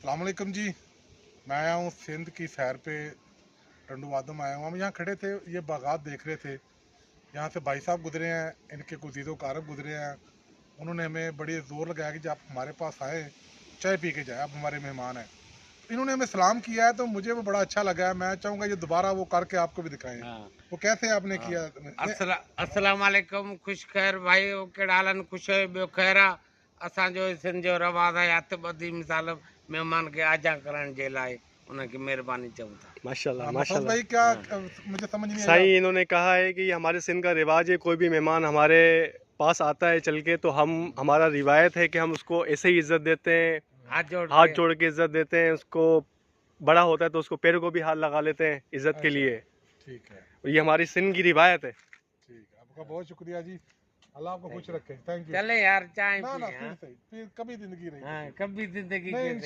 अस्सलाम वालेकुम जी। मैं आया हूँ सिंध की सैर पे, टंडू वादम आया हूँ। हम यहाँ खड़े थे, ये बागात देख रहे थे। यहाँ से भाई साहब गुजरे हैं, इनके कुछ अज़ीज़ो कारब गुजरे हैं। उन्होंने हमें बड़ी ज़ोर लगाया कि जब आप हमारे पास आए चाय पी के जाए, आप हमारे मेहमान हैं। इन्होंने हमें सलाम किया है तो मुझे वो बड़ा अच्छा लगा है। मैं चाहूँगा ये दोबारा वो करके आपको भी दिखाएं। हाँ, वो कैसे आपने हाँ। किया? अस्सलाम वालेकुम, खुश खैर भाई कहिड़ा हाल आहिनि? ख़ुशि आहियो? ॿियो ख़ैरु आहे? असांजो सिंध जो रवाज़ आहे हथ ॿधी मिसाल महिमान खे आजा करण जे लाइ उनखे महिरबानी चऊं था। माशाल्लाह हाँ, मसऊद माशाल्लाह। भाई क्या हाँ। मुझे समझ नहीं आया। साईं इन्होंने कहा है कि हमारे सिंध का रिवाज है, कोई भी मेहमान हमारे पास आता है चल के तो हम हमारा रिवायत है कि हम उसको ऐसे ही इज्जत देते हैं, हाथ हाथ जोड़ के इज्जत देते हैं। उसको बड़ा होता है तो उसको पैरों को भी हाथ लगा लेते हैं इज्जत के अच्छा, लिए। ठीक है, ये हमारी सिंध की रिवायत है। ठीक है। आपका बहुत शुक्रिया जी। अल्लाह आपको खुश रखे। Thank you. चले यार चाय ना पी। ना, हाँ, फिर सही, फिर कभी जिंदगी रही। हाँ, कभी जिंदगी नहीं, के